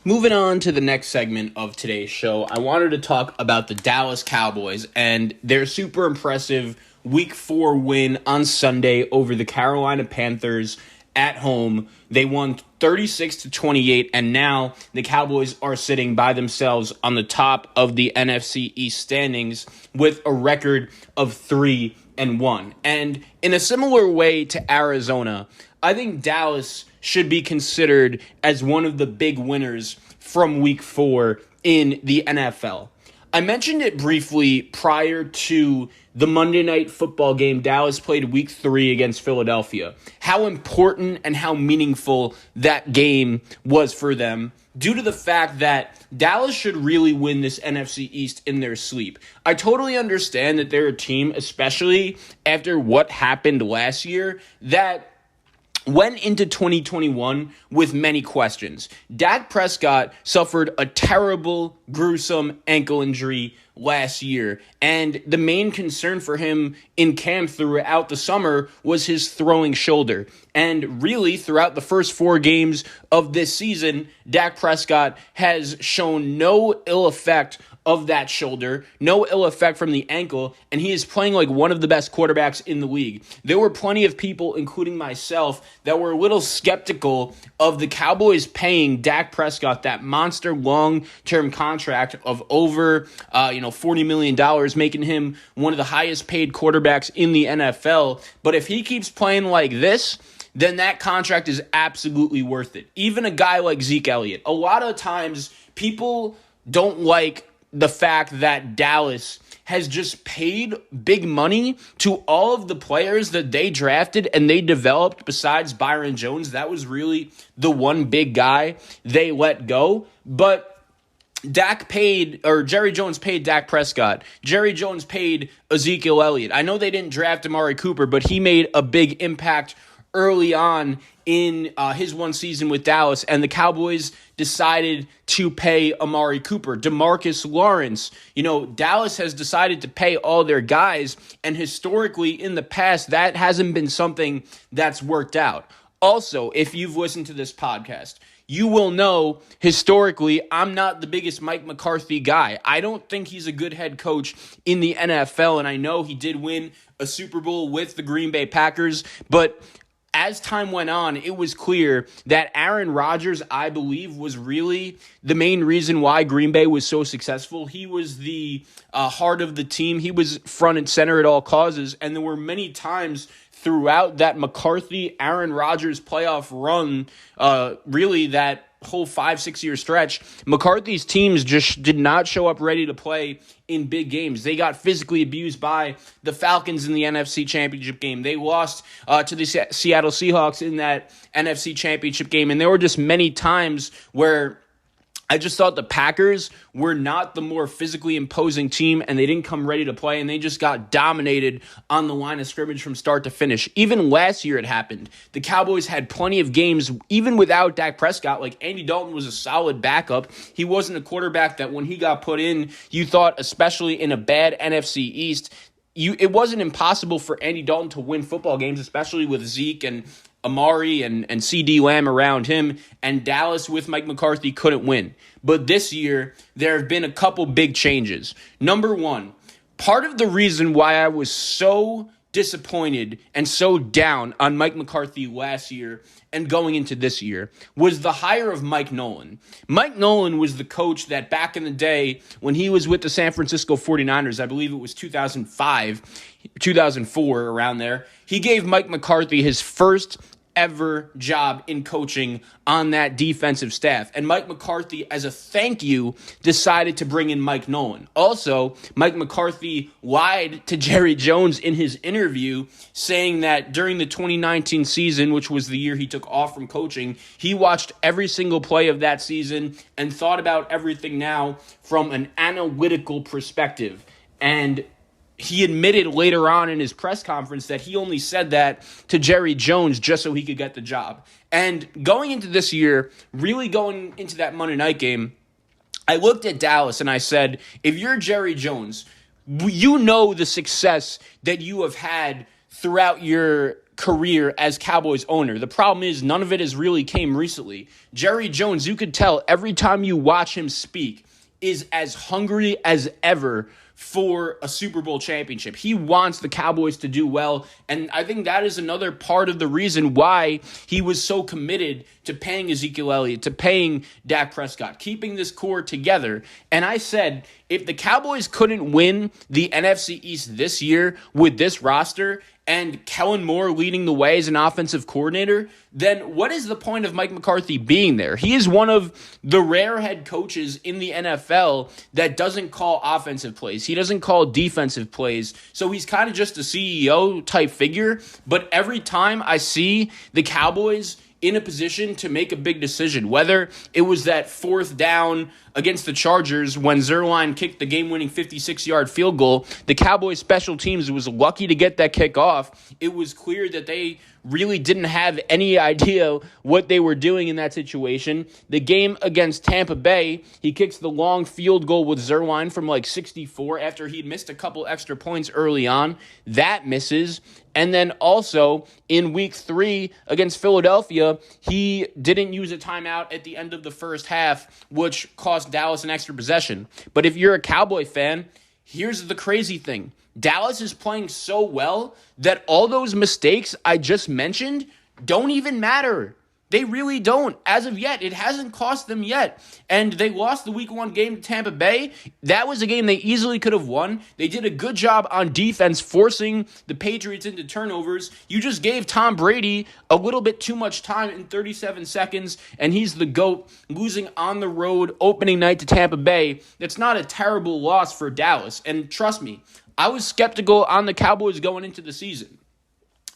Moving on to the next segment of today's show, I wanted to talk about the Dallas Cowboys and their super impressive Week 4 win on Sunday over the Carolina Panthers at home. They won 36-28, and now the Cowboys are sitting by themselves on the top of the NFC East standings with a record of 3-1. And in a similar way to Arizona, I think Dallas should be considered as one of the big winners from Week 4 in the NFL. I mentioned it briefly prior to the Monday Night Football game Dallas played Week 3 against Philadelphia. How important and how meaningful that game was for them due to the fact that Dallas should really win this NFC East in their sleep. I totally understand that they're a team, especially after what happened last year, that went into 2021 with many questions. Dak Prescott suffered a terrible, gruesome ankle injury last year, and the main concern for him in camp throughout the summer was his throwing shoulder. And really, throughout the first 4 games of this season, Dak Prescott has shown no ill effect of that shoulder, no ill effect from the ankle, and he is playing like one of the best quarterbacks in the league. There were plenty of people, including myself, that were a little skeptical of the Cowboys paying Dak Prescott that monster long-term contract of over $40 million, making him one of the highest paid quarterbacks in the NFL. But if he keeps playing like this, then that contract is absolutely worth it. Even a guy like Zeke Elliott. A lot of times, people don't like the fact that Dallas has just paid big money to all of the players that they drafted and they developed besides Byron Jones. That was really the one big guy they let go. But Jerry Jones paid Dak Prescott. Jerry Jones paid Ezekiel Elliott. I know they didn't draft Amari Cooper, but he made a big impact early on in his one season with Dallas, and the Cowboys decided to pay Amari Cooper, DeMarcus Lawrence. Dallas has decided to pay all their guys, and historically in the past, that hasn't been something that's worked out. Also, if you've listened to this podcast, you will know historically I'm not the biggest Mike McCarthy guy. I don't think he's a good head coach in the NFL, and I know he did win a Super Bowl with the Green Bay Packers, but as time went on, it was clear that Aaron Rodgers, I believe, was really the main reason why Green Bay was so successful. He was the heart of the team. He was front and center at all causes, and there were many times throughout that McCarthy-Aaron Rodgers playoff run, really that whole 5-6 year stretch, McCarthy's teams just did not show up ready to play in big games. They got physically abused by the Falcons in the NFC Championship game. They lost to the Seattle Seahawks in that NFC Championship game, and there were just many times where I just thought the Packers were not the more physically imposing team, and they didn't come ready to play, and they just got dominated on the line of scrimmage from start to finish. Even last year it happened. The Cowboys had plenty of games, even without Dak Prescott. Like, Andy Dalton was a solid backup. He wasn't a quarterback that when he got put in, you thought, especially in a bad NFC East, it wasn't impossible for Andy Dalton to win football games, especially with Zeke and Amari and C.D. Lamb around him, and Dallas with Mike McCarthy couldn't win. But this year, there have been a couple big changes. Number one, part of the reason why I was so disappointed and so down on Mike McCarthy last year and going into this year was the hire of Mike Nolan. Mike Nolan was the coach that back in the day when he was with the San Francisco 49ers, I believe it was 2005, 2004, around there, he gave Mike McCarthy his first ever job in coaching on that defensive staff. And Mike McCarthy, as a thank you, decided to bring in Mike Nolan. Also, Mike McCarthy lied to Jerry Jones in his interview, saying that during the 2019 season, which was the year he took off from coaching, he watched every single play of that season and thought about everything now from an analytical perspective. And he admitted later on in his press conference that he only said that to Jerry Jones just so he could get the job. And going into this year, really going into that Monday night game, I looked at Dallas and I said, if you're Jerry Jones, you know the success that you have had throughout your career as Cowboys owner. The problem is none of it has really came recently. Jerry Jones, you could tell every time you watch him speak, is as hungry as ever for a Super Bowl championship. He wants the Cowboys to do well, and I think that is another part of the reason why he was so committed to paying Ezekiel Elliott, to paying Dak Prescott, keeping this core together. And I said, if the Cowboys couldn't win the NFC East this year with this roster and Kellen Moore leading the way as an offensive coordinator, then what is the point of Mike McCarthy being there? He is one of the rare head coaches in the NFL that doesn't call offensive plays. He doesn't call defensive plays. So he's kind of just a CEO type figure. But every time I see the Cowboys in a position to make a big decision, whether it was that fourth down against the Chargers when Zerline kicked the game-winning 56-yard field goal, the Cowboys special teams was lucky to get that kick off. It was clear that they really didn't have any idea what they were doing in that situation. The game against Tampa Bay, he kicks the long field goal with Zerline from like 64 after he'd missed a couple extra points early on. That misses. And then also in week 3 against Philadelphia, he didn't use a timeout at the end of the first half, which cost Dallas an extra possession. But if you're a Cowboy fan, here's the crazy thing. Dallas is playing so well that all those mistakes I just mentioned don't even matter. They really don't. As of yet, it hasn't cost them yet. And they lost the week 1 game to Tampa Bay. That was a game they easily could have won. They did a good job on defense forcing the Patriots into turnovers. You just gave Tom Brady a little bit too much time in 37 seconds, and he's the GOAT, losing on the road opening night to Tampa Bay. That's not a terrible loss for Dallas. And trust me, I was skeptical on the Cowboys going into the season.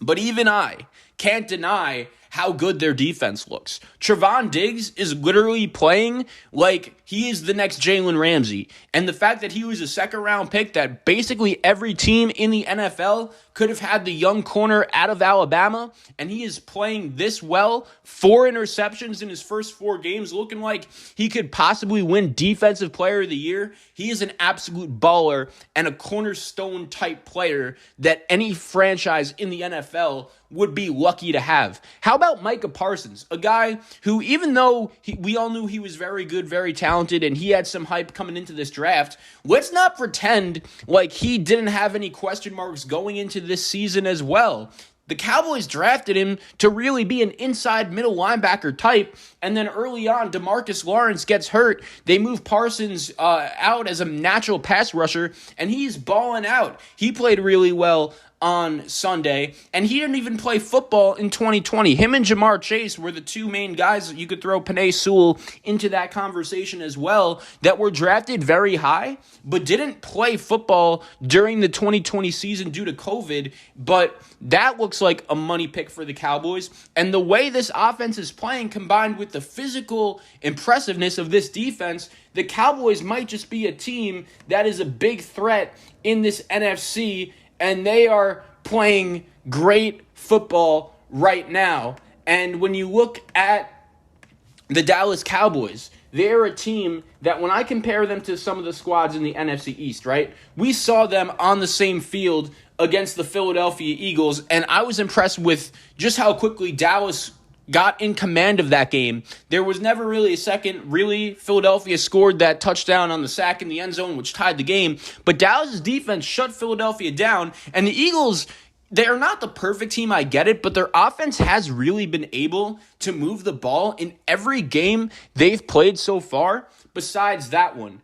But even I can't deny how good their defense looks. Trevon Diggs is literally playing like he is the next Jalen Ramsey. And the fact that he was a second-round pick that basically every team in the NFL could have had the young corner out of Alabama, and he is playing this well, 4 interceptions in his first 4 games, looking like he could possibly win Defensive Player of the Year. He is an absolute baller and a cornerstone-type player that any franchise in the NFL would be lucky to have. How about Micah Parsons, a guy who, even though we all knew he was very good, very talented, and he had some hype coming into this draft, let's not pretend like he didn't have any question marks going into this season as well. The Cowboys drafted him to really be an inside middle linebacker type, and then early on, DeMarcus Lawrence gets hurt. They move Parsons out as a natural pass rusher, and he's balling out. He played really well on Sunday, and he didn't even play football in 2020. Him and Jamar Chase were the 2 main guys. You could throw Penei Sewell into that conversation as well, that were drafted very high, but didn't play football during the 2020 season due to COVID. But that looks like a money pick for the Cowboys. And the way this offense is playing, combined with the physical impressiveness of this defense, the Cowboys might just be a team that is a big threat in this NFC, and they are playing great football right now. And when you look at the Dallas Cowboys, they're a team that when I compare them to some of the squads in the NFC East, right, we saw them on the same field against the Philadelphia Eagles, and I was impressed with just how quickly Dallas got in command of that game. There was never really a second. Really, Philadelphia scored that touchdown on the sack in the end zone, which tied the game. But Dallas' defense shut Philadelphia down. And the Eagles, they are not the perfect team, I get it, but their offense has really been able to move the ball in every game they've played so far, besides that one.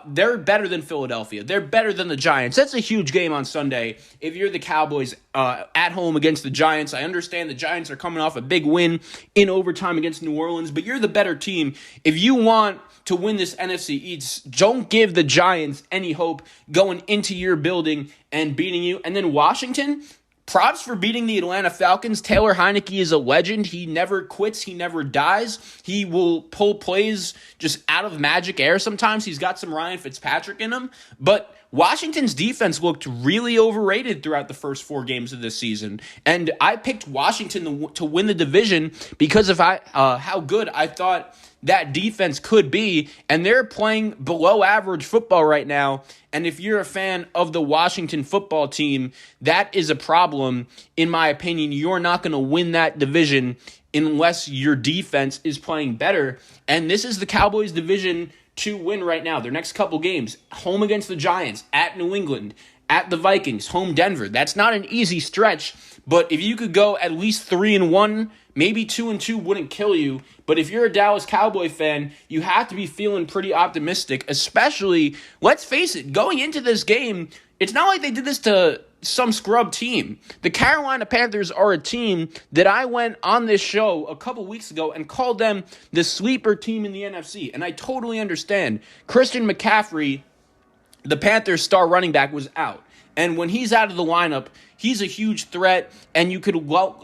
They're better than Philadelphia. They're better than the Giants. That's a huge game on Sunday. If you're the Cowboys at home against the Giants, I understand the Giants are coming off a big win in overtime against New Orleans, but you're the better team. If you want to win this NFC East, don't give the Giants any hope going into your building and beating you. And then Washington, props for beating the Atlanta Falcons. Taylor Heineke is a legend. He never quits. He never dies. He will pull plays just out of magic air sometimes. He's got some Ryan Fitzpatrick in him. But Washington's defense looked really overrated throughout the first 4 games of this season. And I picked Washington to win the division because of how good I thought that defense could be, and they're playing below average football right now. And if you're a fan of the Washington football team, that is a problem. In my opinion, you're not going to win that division unless your defense is playing better. And this is the Cowboys division to win right now. Their next couple games, home against the Giants, at New England, at the Vikings, home Denver. That's not an easy stretch, but if you could go at least 3-1, maybe 2-2 wouldn't kill you. But if you're a Dallas Cowboy fan, you have to be feeling pretty optimistic, especially, let's face it, going into this game, it's not like they did this to some scrub team. The Carolina Panthers are a team that I went on this show a couple weeks ago and called them the sleeper team in the NFC. And I totally understand. Christian McCaffrey, the Panthers' star running back, was out. And when he's out of the lineup, he's a huge threat, and you could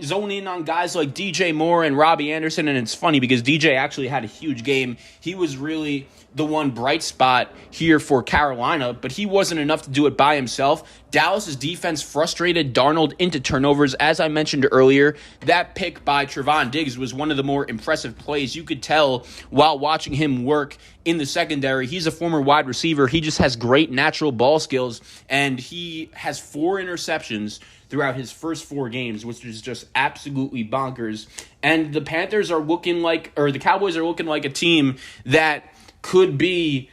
zone in on guys like DJ Moore and Robbie Anderson, and it's funny because DJ actually had a huge game. He was really the one bright spot here for Carolina, but he wasn't enough to do it by himself. Dallas's defense frustrated Darnold into turnovers. As I mentioned earlier, that pick by Trevon Diggs was one of the more impressive plays. You could tell while watching him work in the secondary. He's a former wide receiver. He just has great natural ball skills, and he has 4 interceptions throughout his first 4 games, which is just absolutely bonkers. And the Panthers are looking like, or the Cowboys are looking like a team that could be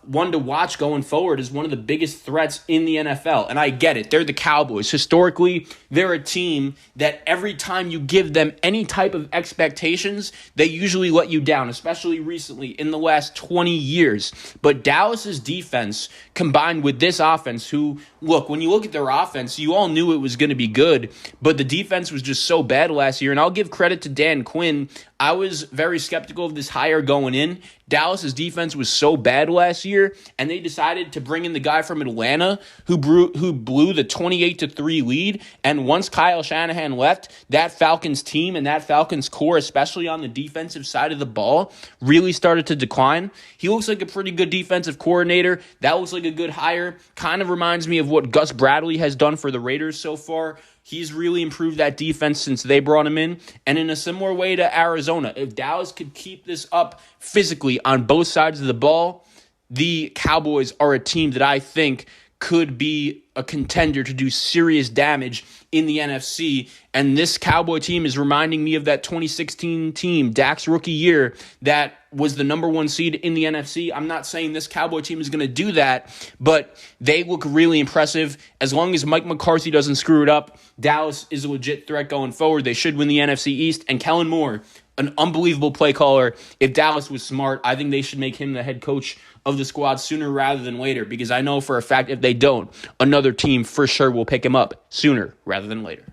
one to watch going forward as one of the biggest threats in the NFL. And I get it. They're the Cowboys. Historically, they're a team that every time you give them any type of expectations, they usually let you down, especially recently in the last 20 years. But Dallas's defense combined with this offense, who, look, when you look at their offense, you all knew it was going to be good, but the defense was just so bad last year. And I'll give credit to Dan Quinn. I was very skeptical of this hire going in. Dallas's defense was so bad last year, and they decided to bring in the guy from Atlanta who blew the 28-3 lead. And once Kyle Shanahan left, that Falcons team and that Falcons core, especially on the defensive side of the ball, really started to decline. He looks like a pretty good defensive coordinator. That looks like a good hire. Kind of reminds me of what Gus Bradley has done for the Raiders so far. He's really improved that defense since they brought him in. And in a similar way to Arizona, if Dallas could keep this up physically on both sides of the ball, the Cowboys are a team that I think could be a contender to do serious damage in the NFC. And this Cowboy team is reminding me of that 2016 team, Dak's rookie year, that was the number 1 seed in the NFC. I'm not saying this Cowboy team is going to do that, but they look really impressive. As long as Mike McCarthy doesn't screw it up, Dallas is a legit threat going forward. They should win the NFC East. And Kellen Moore, an unbelievable play caller. If Dallas was smart, I think they should make him the head coach of the squad sooner rather than later, because I know for a fact if they don't, another team for sure will pick him up sooner rather than later.